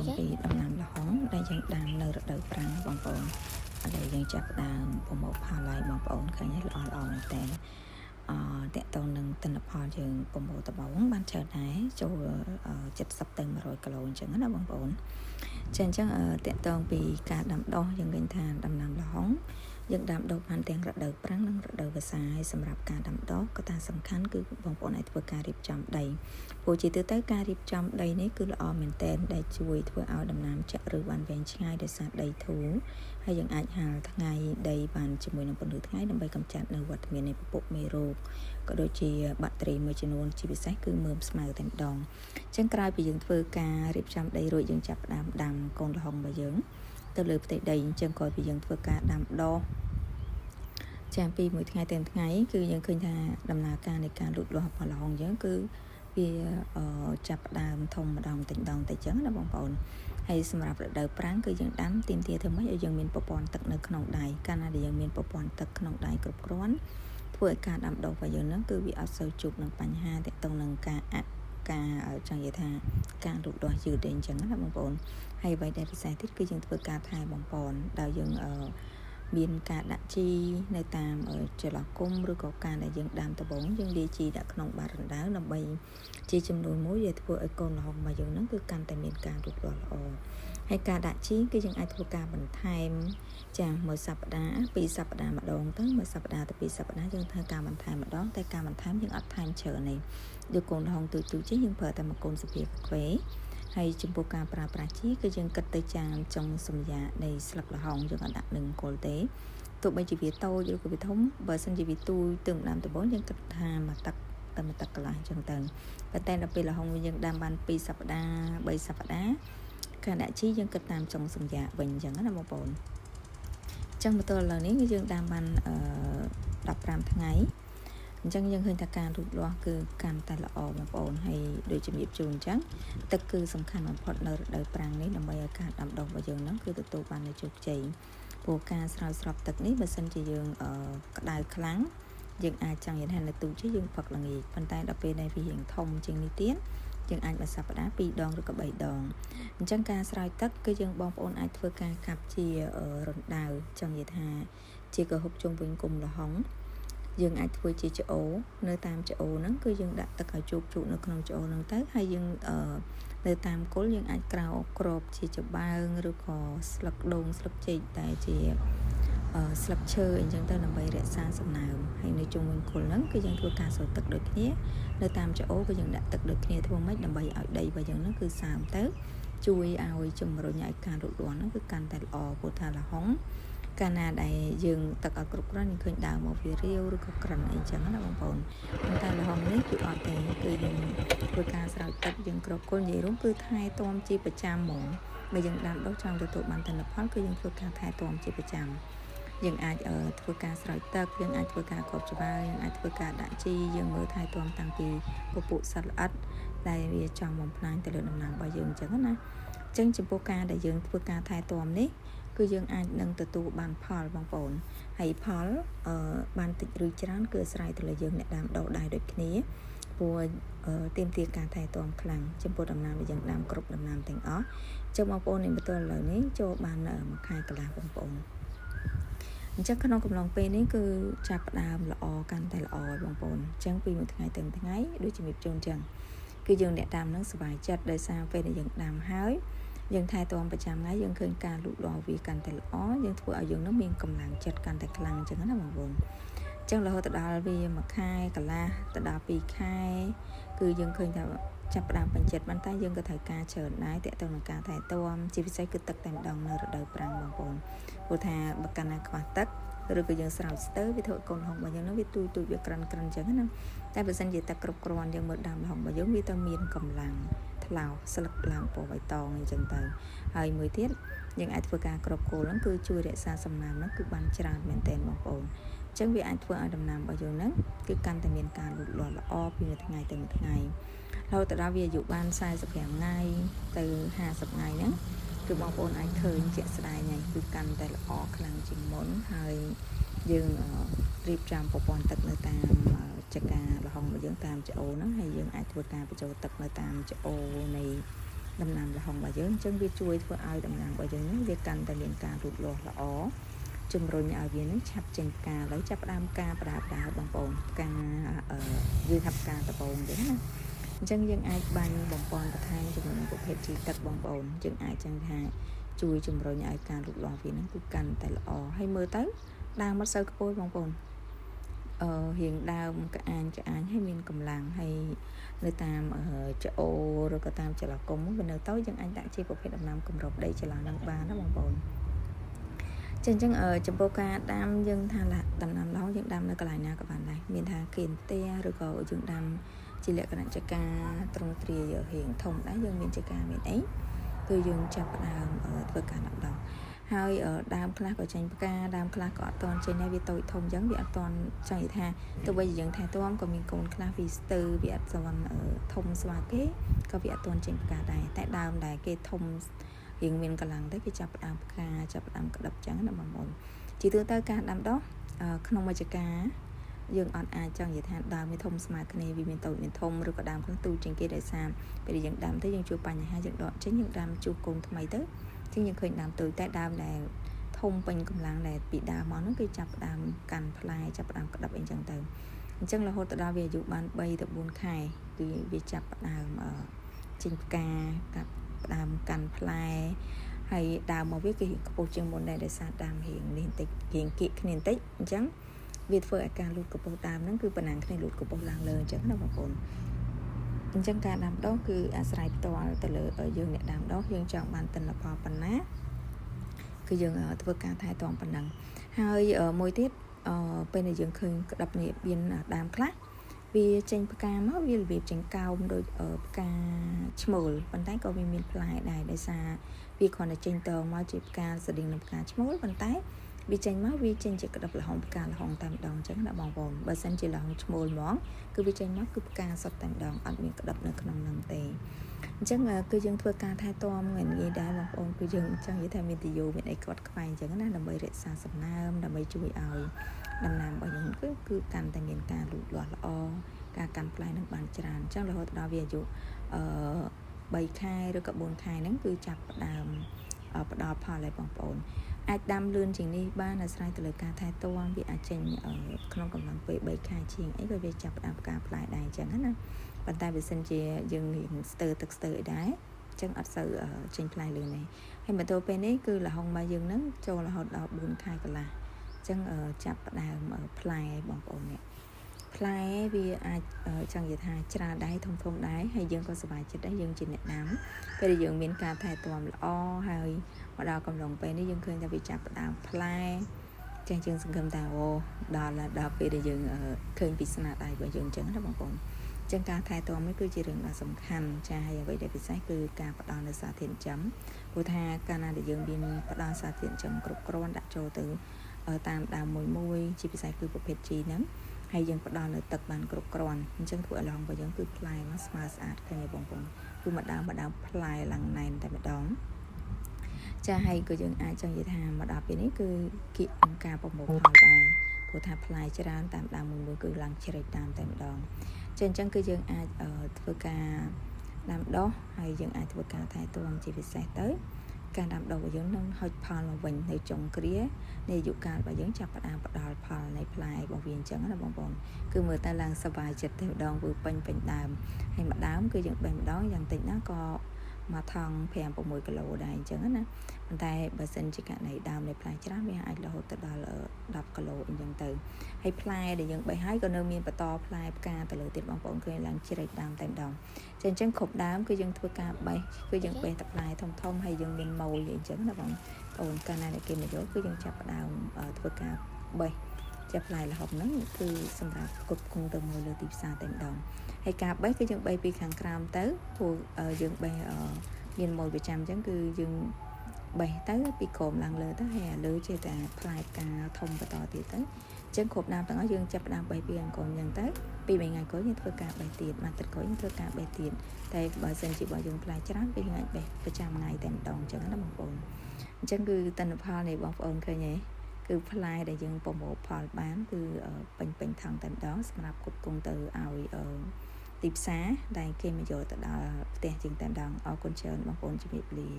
ងពីដំណាំល្ហុងដែលយើងដាំនៅរដូវប្រាំងបងប្អូនដែលយើងចាប់ផ្ដើមប្រមូលផលហើយបងប្អូនឃើញហើយល្អមែនតើតកតងនឹងទិន្នផលយើងប្រមូលដំបងបានច្រើនដែរចូល70ទៅ100គីឡូអញ្ចឹងណាបងប្អូនចឹងតកតងពីការដាំដុះយើងឃើញថាដំណាំល្ហុងយើងដាំដុះបានទាំងរដូវប្រាំងនិងរដូវវស្សាហើយសម្រាប់ការដាំដុះកត្តាសំខាន់គឺបងប្អូនអាចធ្វើការរៀបចំដីព្រោះជាទូទៅការរៀបចំដីនេះគឺល្អមែនទែនដែលជួយធ្វើឲ្យដំណាំចាក់ឬបានវែងឆ្ងាយដោយសារដីធូរហើយយើងអាចហាលថ្ងៃដីបានជាមួយនឹងពន្លឺថ្ងៃដើម្បីកម្ចាត់នៅវត្តមាននៃពពួកមេរោគក៏ដូចជាបាក់តេរីមួយចំនួនជាពិសេសគឺមើមស្មៅតែម្ដងអញ្ចឹងក្រោយពីយើងធ្វើការរៀបចំដីរួចយើងចាប់ផ្ដើមដាំកូនល្ហុងរបស់យើងទៅលើផ្ទៃដីអញ្ចឹងក្រោយពីយើងធ្វើការដាំដុះចាំពីមួយថ្ងៃទៅថ្ងៃគឺយើងឃើញថាដំណើរការនៃការលូតលាស់ផលល្ហុងយើងគឺវាចាប់ផ្ដើមធំម្ដងតិចដងទៅចឹងណាបងប្អូនហើយសម្រាប់រដូវប្រាំងគឺយើងដាំទាមទារធ្វើម៉េចឲ្យយើងមានប្រព័ន្ធទឹកនៅក្នុងដៃកាលណាដែលយើងមានប្រព័ន្ធទឹកក្នុងដៃគ្រប់គ្រាន់ធ្វើឲ្យការដាំដុះរបស់យើងហ្នឹងគឺវាអត់សូវជួបនឹងបញ្ហាទាក់ទងនឹងការចង់និយាយថាការលូតលាស់យឺតទេអញ្ចឹងណាបងប្អូនហើយអ្វីដែលពិសេសទៀតគឺយើងធ្វើការថែបងប្អូនដោយយើងមានការដាក់ជីនៅតាមចន្លោះគុម្ពឬក៏ការដែលយើងដាំដំបងយើងលាយជីដាក់ក្នុងបាតរណ្ដៅដើម្បីជាចំនួនមួយដែលធ្វើឲ្យកូនល្ហុងរបស់យើងហ្នឹងគឺកាន់តែមានការលូតលាស់ល្អហើយការដាក់ជីគឺយើងអាចធ្វើការបន្ថែមមួយសប្តាហ៍2សប្តាហ៍ម្ដងទៅមួយសប្តាហ៍ទៅ2សប្តាហ៍យើងធ្វើការបន្ថែមម្ដងតែការបន្ថែមយើងអត់ថែមច្រើនទេដូចកូនល្ហុងទូចៗជិះយើងប្រើតែមួយកូនសុភាខ្វេហើយចំពោះការប្រើប្រាស់ជីគឺយើងគិតទៅចានចុងសម្យានៃស្លឹកល្ហុងយើងអត់ដាក់នឹងគល់ទេទោះបីជាវាតូចឬក៏វាធំបើសិនជាវាទូចទៅម្ដងដំបូងយើងគិតថាមួយទឹកតែមួយទឹកកន្លះអញ្ចឹងទៅប៉ុន្តែដល់ពេលល្ហុងយើងដាំបាន2សប្តាហ៍3សប្តាហ៍ការដាក់ជីយើងគិតតាមចុងសម្យាវិញអញ្ចឹងណាបងប្អូនអញ្ចឹងមកទល់ឥឡូវនេះគឺយើងដាំបាន15ថ្ងៃអញ្ចឹងយើងឃើញថាការលូតលាស់គឺកាន់តែល្អបងប្អូនហើយដូចជំរាបជូនអញ្ចឹងទឹកគឺសំខាន់បំផុតនៅរដូវប្រាំងនេះដើម្បីឲ្យការដាំដុះរបស់យើងហ្នឹងគឺទទួលបាននូវជោគជ័យព្រោះការស្រោចស្រពទឹកនេះបើសិនជាយើងក្តៅខ្លាំងយើងអាចចង់និយាយថានៅទូជិះយើងផឹកល្ងាចប៉ុន្តែដល់ពេលដែលវារៀងធំជាងនេះទៀតយើងអាចមួយសប្តាហ៍2ដងឬក៏3ដងអញ្ចឹងការស្រោចទឹកគឺយើងបងប្អូនអាចធ្វើការកាប់ជារណ្ដៅចង់និយាយថាជាកហុកជុំវិញគុម្ពល្ហុងយើងអាចធ្វើជាច្អូនៅតាមច្អូហ្នឹងគឺយើងដាក់ទឹកឲ្យជោគនៅក្នុងច្អូហ្នឹងទៅហើយយើងនៅតាមគល់យើងអាចក្រោកគ្របជាច្បើងឬក៏ស្លឹកដូងស្លឹកចេកតែជាស្លឹកឈើអញ្ចឹងទៅដើម្បីរក្សាសំណើមហើយនៅជុំវិញគល់ហ្នឹងគឺយើងធ្វើការស្រោចទឹកដូចគ្នានៅតាមច្អូគឺយើងដាក់ទឹកដូចគ្នាធ្វើម៉េចដើម្បីឲ្យដីរបស់យើងហ្នឹងគឺសើមទៅជួយឲ្យជំរុញឲ្យការលូតលាស់ហ្នឹងគឺកាន់តែល្អព្រោះថាល្ហុងកាលណាដែលយើងទឹកឲ្យគ្រប់គ្រាន់យើងឃើញដើមមកវារាវឬក៏ក្រិនអីចឹងណាបងប្អូនប៉ុន្តែល្ហុងនេះគឺអត់ទេគឺយើងធ្វើការស្រោចទឹកយើងគ្របគល់និយាយរួមគឺថែទាំជាប្រចាំហ្មងបើយើងដាំដុះចង់ទទួលបានទិន្នផលគឺយើងធ្វើការថែទាំជាប្រចាំយើងអាចធ្វើការស្រោចទឹកយើងអាចធ្វើការគ្របច្បើយើងអាចធ្វើការដាក់ជីយើងមើលថែទាំតាំងពីពពួកសត្វល្អិតដែលវាចង់បំផ្លាញទៅលើដំណាំរបស់យើងអញ្ចឹងណាអញ្ចឹងចំពោះការដែលយើងធ្វើការថែទាំនេះគឺយើងអាចនឹងទទួលបានផលបងប្អូនហើយផលបានតិចឬច្រើនគឺអាស្រ័យទៅលើយើងអ្នកដាំដុះដែរដូចគ្នាព្រោះទាមទារការថែទាំខ្លាំងចំពោះដំណាំដែលយើងដាំគ្រប់ដំណាំទាំងអស់ចុះបងប្អូននេះបន្តឥឡូវនេះចូលបាន1ខែកន្លះបងប្អូនអញ្ចឹងក្នុងកំឡុងពេលនេះគឺចាប់ផ្ដើមល្អកាន់តែល្អបងប្អូនអញ្ចឹងពីមួយថ្ងៃទៅមួយថ្ងៃដូចជំរាបជូនអញ្ចឹងគឺយើងអ្នកដាំនឹងសប្បាយចិត្តដោយសារពេលដែលយើងដាំហើយយើងថែទាំប្រចាំថ្ងៃយើងឃើញការលូតលាស់វាកាន់តែល្អយើងធ្វើឲ្យយើងនឹងមានកម្លាំងចិត្តកាន់តែខ្លាំងអញ្ចឹងណាបងប្អូនអញ្ចឹងរហូតដល់វា1ខែកន្លះទៅដល់2ខែគឺយើងឃើញថាចាប់ផ្ដើមបញ្ចិតប៉ុន្តែយើងក៏ត្រូវការច្រើនដែរតាក់ទងនឹងការថែទាំជាពិសេសគឺទឹកតែម្ដងនៅរដូវប្រាំងបងប្អូនព្រោះថាបើកាលណាខ្វះទឹកឬក៏យើងស្រោចស្ទើរវាធ្វើឲ្យកូនល្ហុងរបស់យើងនឹងវាទូចវាក្រិនអញ្ចឹងណាតែបើសិនជាទឹកគ្រប់គ្រាន់យើងមើលដើមល្ហុងរបស់យើងវាទៅមានកម្លាំងថ្លោស្លឹកឡើងពណ៌បៃតងអញ្ចឹងទៅហើយមួយទៀតយើងអាចធ្វើការគ្របគល់ហ្នឹងគឺជួយរក្សាសំណើមហ្នឹងគឺបានច្រើនមែនទែនបងប្អូនអញ្ចឹងវាអាចធ្វើឲ្យដំណាំរបស់យើងហ្នឹងគឺកាន់តែមានការលូតលាស់ល្អពីមួយថ្ងៃទៅមួយថ្ងៃរហូតដល់វាអាយុបាន45ថ្ងៃទៅ50ថ្ងៃហ្នឹងគឺបងប្អូនអាចឃើញជាក់ស្ដែងហើយគឺកាន់តែល្អខ្លាំងជាងមុនហើយយើងរៀបចំប្រព័ន្ធទឹកនៅតាមចកាល្ហុងរបស់យើងតាមច្អូហ្នឹងហើយយើងអាចធ្វើការបញ្ចូលទឹកនៅតាមច្អូនៃ ដំណាំល្ហុងរបស់យើងអញ្ចឹងវាជួយធ្វើឲ្យដំណាំរបស់យើងហ្នឹងវាកាន់តែមានការលូតលាស់ល្អជំរុញឲ្យវានឹងឆាប់ចេញផ្កាហើយចាប់ផ្ដើមការបដាបងប្អូនផ្កាវាថាផ្កាដំបូងទេណាអញ្ចឹងយើងអាចបាញ់បំពន់បន្ថែមជាមួយនឹងប្រភេទជីទឹកបងប្អូនយើងអាចចឹងថាជួយជំរុញឲ្យការលូតលាស់វានឹងគឺកាន់តែល្អហើយមើលទៅដើមមិនសូវខ្ពស់បងប្អូនរៀងដើមក្អាញហើយមានកម្លាំងហើយនៅតាមច្អូរឬក៏តាមចលគុំវានៅទៅយើងអាចដាក់ជាប្រភេទដំណាំគម្របដីចលនឹងបានណាបងប្អូនចឹងចំពោះការដាំយើងថាដំណាំឡងយើងដាំនៅកន្លែងណាក៏បានដែរមានថាគេផ្ទះឬក៏យើងដាំជាលក្ខណៈចកាត្រង់ទ្រាយរៀងធំដែរយើងមានចកាមានអីគឺយើងចាប់ផ្ដើមធ្វើការដាំដុះហើយដើមខ្លះក៏ចេញផ្កាដើមខ្លះក៏អត់តន់ចេញដែរវាតូចធំអញ្ចឹងវាអត់តន់ចង់និយាយថាទោះបីយើងថែទាំក៏មានកូនខ្លះវាស្ទើរវាអត់ស្វន់ធំស្មើគេក៏វាអត់តន់ចេញផ្កាដែរតែដើមដែលគេធំរៀងមានកម្លាំងទៅគេចាប់ផ្ដើមផ្កាចាប់ផ្ដើមក្តឹបអញ្ចឹងណាបងប្អូនជាទូទៅការដាំដុះក្នុងមួយចកាយើងអត់អាចចង់និយាយថាដើមវាធំស្មើគ្នាវាមានតូចមានធំឬក៏ដើមខ្លះទូចជាងគេដោយសារពេលយើងដាំទៅយើងជួបបញ្ហាយើងដកចេញយើងដាំជួបកូនថ្មីទៅជាងយើងឃើញដើមទូចតែដើមដែលធំពេញកម្លាំងដែលពីដើមមកហ្នឹងគឺចាប់ផ្ដើមកាន់ផ្លែចាប់ផ្ដើមក្តឹបអីចឹងទៅអញ្ចឹងរហូតទៅដល់វាអាយុបាន3ទៅ4ខែគឺវាចាប់ផ្ដើមចេញផ្កាកាប់ផ្ដើមកាន់ផ្លែហើយដើមមកវាគឺខ្ពស់ជាងមុនដែរដោយសារដើមរៀងនេះបន្តិចរៀងគៀកគ្នាបន្តិចអញ្ចឹងវាធ្វើឲ្យការលូតកម្ពស់ដើមហ្នឹងគឺប៉ុណ្ណឹងគ្នាលូតកម្ពស់ឡើងលើអញ្ចឹងណាបងប្អូនអញ្ចឹងការដាំដុះគឺអាស្រ័យផ្ទាល់ទៅលើយើងអ្នកដាំដុះយើងចង់បានទិន្នផលប៉ុណ្ណាគឺយើងធ្វើការថែទាំប៉ុណ្ណឹងហើយមួយទៀតពេលដែលយើងឃើញក្តឹបនេះមានដើមខ្លះវាចេញផ្កាមកវារបៀបចេញកោមដូចផ្កាឈ្មោលប៉ុន្តែក៏វាមានផ្លែដែរដោយសារវាគ្រាន់តែចេញតងមកជាផ្កាស្តៀងនឹងផ្កាឈ្មោលប៉ុន្តែវាចេញមកវាចេញជាក្តឹបល្ហុងផ្កាល្ហុងតែម្ដងអញ្ចឹងណាបងប្អូនបើសិនជាល្ហុងឈ្មោលហ្មងគឺវាចេញមកគឺផ្កាសុទ្ធតែម្ដងអត់មានក្តឹបនៅក្នុងហ្នឹងទេអញ្ចឹងគឺយើងធ្វើការថែទាំងាយដែរបងប្អូនគឺយើងចង់និយាយថាមានទយោមានអីគាត់ខ្វែងអញ្ចឹងណាដើម្បីរក្សាសំណើមដើម្បីជួយឲ្យដំណាំរបស់យើងគឺកាន់តែមានការលូតលាស់ល្អការកាន់ផ្លែនឹងបានច្រើនអញ្ចឹងរហូតដល់វាអាយុ3ខែឬក៏4ខែហ្នឹងគឺចាប់ផ្ដើមផ្ដល់ផលឲ្យបងប្អូនអាចដាំលឿនជាងនេះបានអាស្រ័យទៅលើការថែទាំវាអាចចេញក្នុងកំឡុងពេល3ខែជាងអីក៏វាចាប់ផ្ដើមផ្កាផ្លែដែរអញ្ចឹងណាប៉ុន្តែបើសិនជាយើងស្ទើរទឹកស្ទើរអីដែរអញ្ចឹងអត់សូវចេញផ្លែលឿនទេហើយមកទល់ពេលនេះគឺល្ហុងរបស់យើងហ្នឹងចូលរហូតដល់4ខែកន្លះអញ្ចឹងចាប់ផ្ដើមផ្លែបងប្អូននេះផ្លែវាអាចចង់និយាយថាច្រើនដែរធំដែរហើយយើងក៏សប្បាយចិត្តដែរយើងជាអ្នកដាំពេលដែលយើងមានការថែទាំល្អហើយមកដល់កំឡុងពេលនេះយើងឃើញថាវាចាប់ផ្ដើមផ្លែចឹងយើងសង្ឃឹមថាដល់ពេលដែលយើងឃើញពីស្នាដៃរបស់យើងចឹងណាបងប្អូនចឹងការថែទាំនេះគឺជារឿងដ៏សំខាន់ចា៎ហើយអ្វីដែលពិសេសគឺការផ្ដល់នូវសារធាតុចិញ្ចឹមព្រោះថាកាលណាដែលយើងមានផ្ដល់សារធាតុចិញ្ចឹមគ្រប់គ្រាន់ដាក់ចូលទៅតាមដើមមួយជាពិសេសគឺប្រភេទជីហ្នឹងហើយយើងផ្ដល់នៅទឹកបានគ្រប់គ្រាន់អញ្ចឹងធ្វើឲ្យឡងរបស់យើងគឺផ្លែមកស្មើស្អាតឃើញទេបងប្អូនគឺម្ដងផ្លែឡើងណែនតែម្ដងចាហើយក៏យើងអាចចង់និយាយថាមកដល់ពេលនេះគឺគៀកនឹងការប្រមូលផលដែរព្រោះថាផ្លែច្រើនតាមដើមមួយគឺឡើងជ្រេចតាមតែម្ដងអញ្ចឹងគឺយើងអាចធ្វើការដាំដុះហើយយើងអាចធ្វើការថែទាំជាពិសេសទៅការដាំដុះរបស់យើងនឹងហុចផលមកវិញនៅចុងគ្រានៃអាយុកាលរបស់យើងចាប់ផ្ដើមផ្ដល់ផលនៃផ្លែរបស់វាអញ្ចឹងណាបងប្អូនគឺមើលទៅឡើងសប្បាយចិត្តតែម្ដងធ្វើពេញដើមហើយមួយដើមគឺយើងបេះម្ដងយ៉ាងតិចណាក៏មកថង5-6គីឡូដែរអញ្ចឹងណាប៉ុន្តែបើសិនជាករណីដើមនៃផ្លែច្រើនវាអាចរហូតទៅដល់10គីឡូអញ្ចឹងទៅហើយផ្លែដែលយើងបេះហើយក៏នៅមានបន្តផ្លែផ្កាទៅលើទៀតបងប្អូនឃើញឡើងជ្រេចដើមតែម្ដងអញ្ចឹងគ្រប់ដើមគឺយើងធ្វើការបេះគឺយើងបេះតែផ្លែធំហើយយើងមានម៉ូយអញ្ចឹងណាបងប្អូនកាលណាដែលគេមកយកគឺយើងចាប់ផ្ដើមធ្វើការបេះចាប់ផ្លែល្ហុងហ្នឹងគឺសម្រាប់គ្រប់គ្រងទៅមកលើទីផ្សារតែម្ដងហើយការបេះគឺយើងបេះពីខាងក្រោមទៅព្រោះយើងបេះមានម៉ូយប្រចាំអញ្ចឹងគឺយើងបេះទៅពីក្រោមឡើងលើទៅហើយអាលើជាតែផ្លែផ្កាធំបន្តទៀតទៅអញ្ចឹងគ្រប់ដើមទាំងអស់យើងចាប់ផ្ដើមបេះពីខាងក្រោមអញ្ចឹងទៅពី3ថ្ងៃក្រោយយើងធ្វើការបេះទៀតមួយទឹកក្រោយយើងធ្វើការបេះទៀតតែបើសិនជារបស់យើងផ្លែច្រើនពេលយើងអាចបេះប្រចាំថ្ងៃតែម្ដងអញ្ចឹងណាបងប្អូនអញ្ចឹងគឺទិន្នផលនៃបងប្អូនឃើញទេគឺផ្លែដែលយើងប្រមូលផលបានគឺពេញថងតែម្ដងសម្រាប់គ្រប់គ្រងទៅឲ្យ ទីផ្សារដែលគេមកយកទៅដល់ផ្ទះជាងតែម្ដងអរគុណច្រើនបងប្អូនជំរាបលា